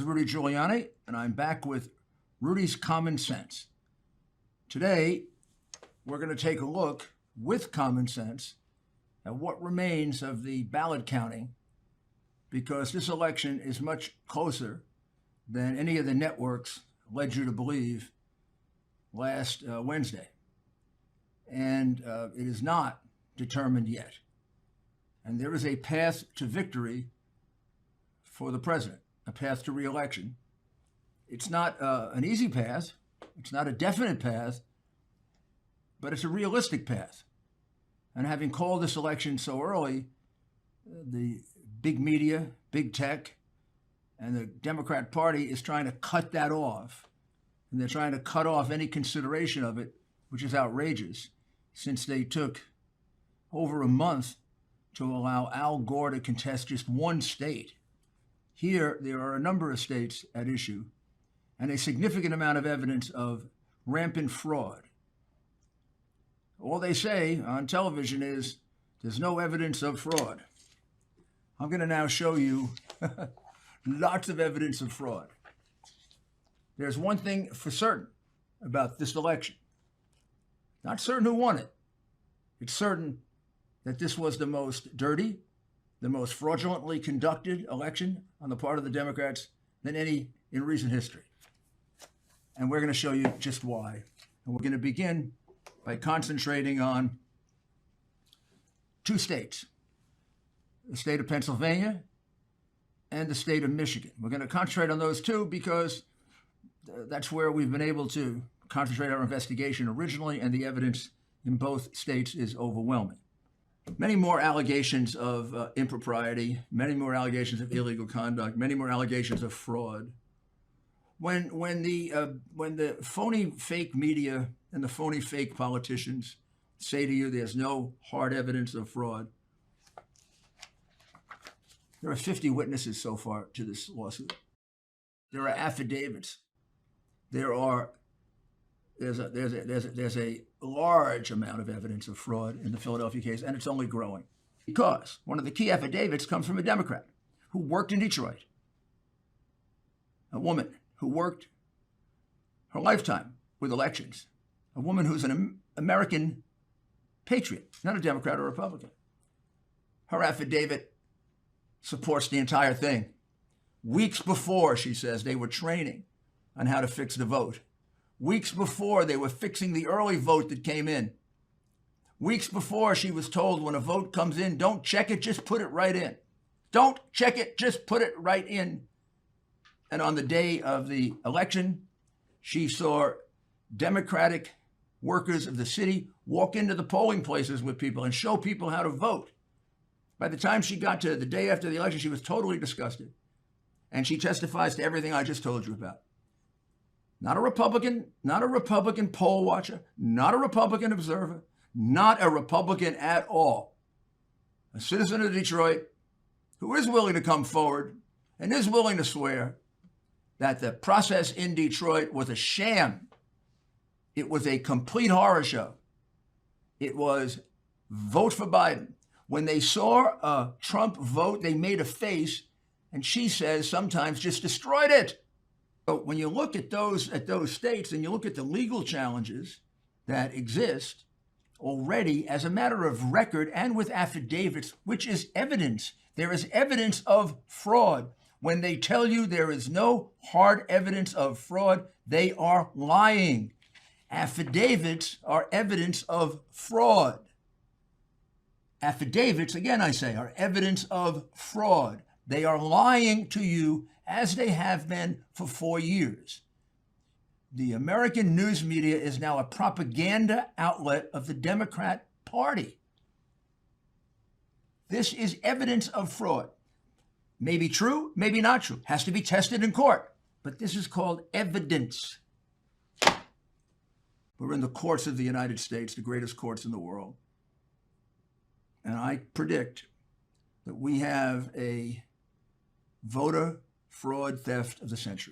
Rudy Giuliani, and I'm back with Rudy's Common Sense. Today, we're going to take a look with common sense at what remains of the ballot counting, because this election is much closer than any of the networks led you to believe last Wednesday. And it is not determined yet. And there is a path to victory for the president, a path to re-election. It's not an easy path. It's not a definite path, but it's a realistic path. And having called this election so early, the big media, big tech, and the Democrat Party is trying to cut that off. And they're trying to cut off any consideration of it, which is outrageous, since they took over a month to allow Al Gore to contest just one state. Here, there are a number of states at issue and a significant amount of evidence of rampant fraud. All they say on television is there's no evidence of fraud. I'm going to now show you lots of evidence of fraud. There's one thing for certain about this election. Not certain who won it. It's certain that this was the most dirty, the most fraudulently conducted election on the part of the Democrats than any in recent history. And we're going to show you just why. And we're going to begin by concentrating on two states, the state of Pennsylvania and the state of Michigan. We're going to concentrate on those two because that's where we've been able to concentrate our investigation originally, and the evidence in both states is overwhelming. Many more allegations of impropriety, many more allegations of illegal conduct, many more allegations of fraud. When the phony fake media and the phony fake politicians say to you there's no hard evidence of fraud, there are 50 witnesses so far to this lawsuit. There are affidavits. There's a large amount of evidence of fraud in the Philadelphia case, and it's only growing. Because one of the key affidavits comes from a Democrat who worked in Detroit, a woman who worked her lifetime with elections, a woman who's an American patriot, not a Democrat or Republican. Her affidavit supports the entire thing. Weeks before, she says, they were training on how to fix the vote. Weeks before, they were fixing the early vote that came in. Weeks before, she was told when a vote comes in, don't check it, just put it right in. Don't check it, just put it right in. And on the day of the election, she saw Democratic workers of the city walk into the polling places with people and show people how to vote. By the time she got to the day after the election, she was totally disgusted. And she testifies to everything I just told you about. Not a Republican poll watcher, not a Republican observer, not a Republican at all. A citizen of Detroit who is willing to come forward and is willing to swear that the process in Detroit was a sham. It was a complete horror show. It was vote for Biden. When they saw a Trump vote, they made a face, and she says sometimes just destroyed it. So when you look at those states and you look at the legal challenges that exist already as a matter of record and with affidavits, which is evidence, there is evidence of fraud. When they tell you there is no hard evidence of fraud, they are lying. Affidavits are evidence of fraud. Affidavits, again I say, are evidence of fraud. They are lying to you as they have been for 4 years. The American news media is now a propaganda outlet of the Democrat Party. This is evidence of fraud. Maybe true, maybe not true. Has to be tested in court. But this is called evidence. We're in the courts of the United States, the greatest courts in the world. And I predict that we have a voter fraud theft of the century.